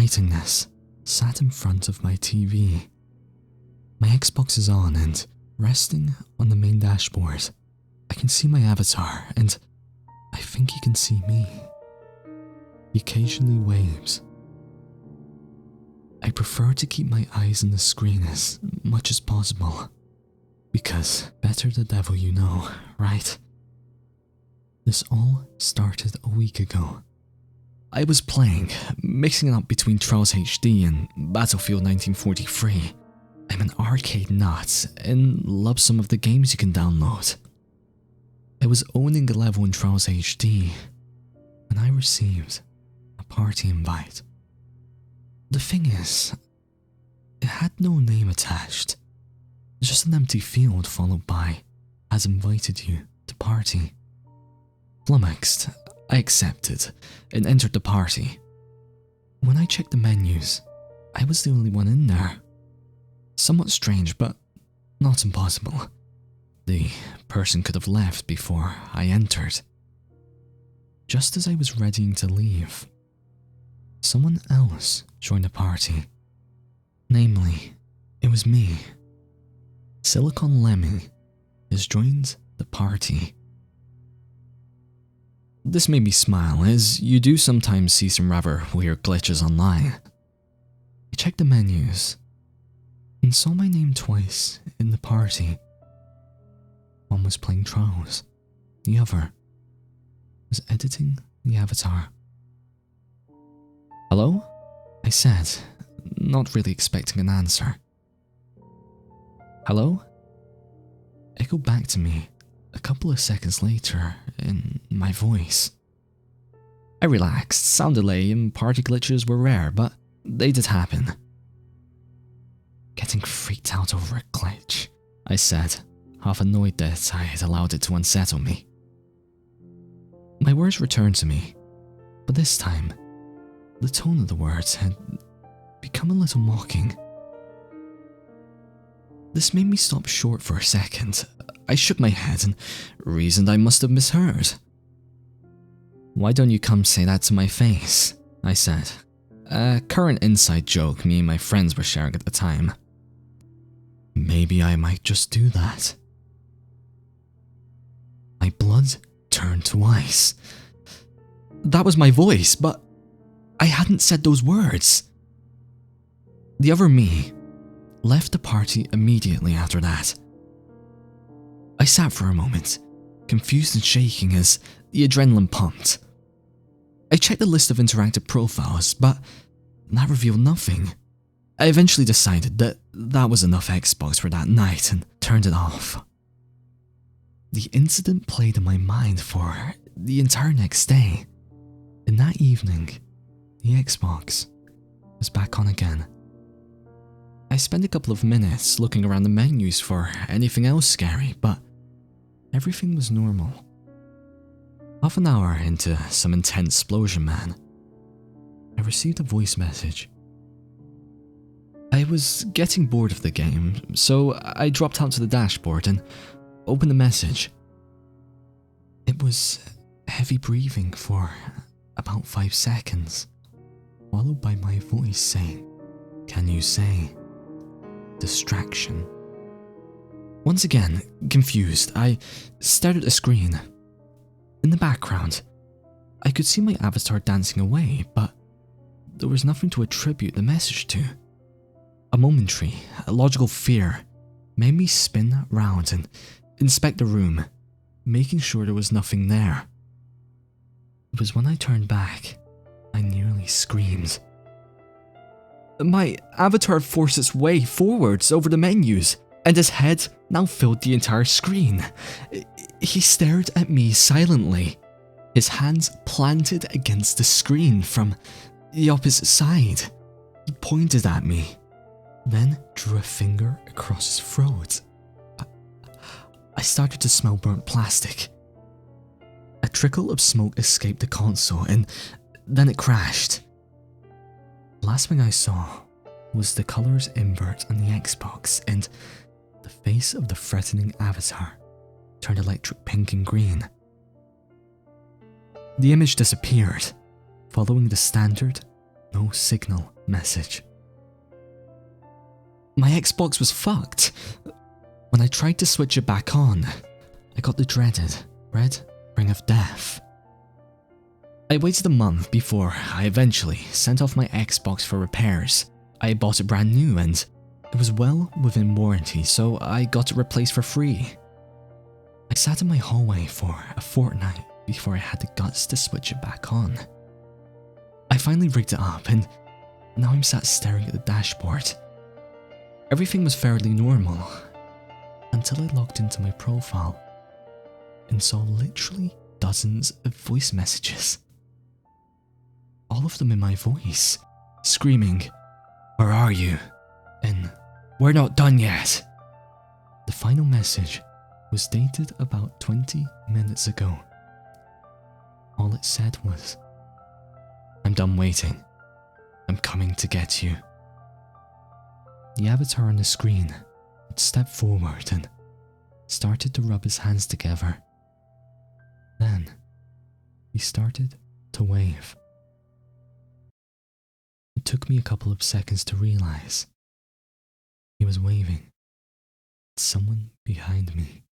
writing this, sat in front of my TV. My Xbox is on and resting on the main dashboard. I can see my avatar and I think he can see me. He occasionally waves. I prefer to keep my eyes on the screen as much as possible, because better the devil you know, right? This all started a week ago. I was playing, mixing it up between Trials HD and Battlefield 1943. I'm an arcade nut and love some of the games you can download. I was owning a level in Trials HD when I received a party invite. The thing is, it had no name attached, just an empty field followed by "has invited you to party." Flummoxed, I accepted and entered the party. When I checked the menus, I was the only one in there. Somewhat strange, but not impossible. The person could have left before I entered. Just as I was readying to leave, someone else joined the party. Namely, it was me. Silicon Lemmy has joined the party. This made me smile, as you do sometimes see some rather weird glitches online. I checked the menus and saw my name twice in the party. One was playing Trials, the other was editing the avatar. "Hello?" I said, not really expecting an answer. "Hello?" echoed back to me a couple of seconds later in my voice. I relaxed. Sound delay and party glitches were rare, but they did happen. "Getting freaked out over a glitch," I said, half annoyed that I had allowed it to unsettle me. My words returned to me, but this time, the tone of the words had become a little mocking. This made me stop short for a second. I shook my head and reasoned I must have misheard. "Why don't you come say that to my face?" I said. A current inside joke me and my friends were sharing at the time. Maybe I might just do that. My blood turned to ice. That was my voice, but I hadn't said those words. The other me left the party immediately after that. I sat for a moment, confused and shaking as the adrenaline pumped. I checked the list of interactive profiles, but that revealed nothing. I eventually decided that that was enough Xbox for that night and turned it off. The incident played in my mind for the entire next day, and that evening, the Xbox was back on again. I spent a couple of minutes looking around the menus for anything else scary, but everything was normal. Half an hour into some intense explosion, man, I received a voice message. I was getting bored of the game, so I dropped out to the dashboard and opened the message. It was heavy breathing for about 5 seconds, followed by my voice saying, "Can you say distraction?" Once again, confused, I stared at the screen. In the background, I could see my avatar dancing away, but there was nothing to attribute the message to. A momentary, illogical fear made me spin round and inspect the room, making sure there was nothing there. It was when I turned back, I nearly screamed. My avatar forced its way forwards over the menus, and his head now filled the entire screen. He stared at me silently, his hands planted against the screen from the opposite side. He pointed at me, then drew a finger across his throat. I started to smell burnt plastic. A trickle of smoke escaped the console, and then it crashed. The last thing I saw was the colors invert on the Xbox, and the face of the threatening avatar turned electric pink and green. The image disappeared, following the standard no signal message. My Xbox was fucked. When I tried to switch it back on, I got the dreaded red ring of death. I waited a month before I eventually sent off my Xbox for repairs. I bought it brand new and it was well within warranty, so I got it replaced for free. I sat in my hallway for a fortnight before I had the guts to switch it back on. I finally rigged it up and now I'm sat staring at the dashboard. Everything was fairly normal until I logged into my profile and saw literally dozens of voice messages. All of them in my voice, screaming, "Where are you?" and "We're not done yet." The final message was dated about 20 minutes ago. All it said was, "I'm done waiting. I'm coming to get you." The avatar on the screen had stepped forward and started to rub his hands together. Then, he started to wave. It took me a couple of seconds to realize he was waving at someone behind me.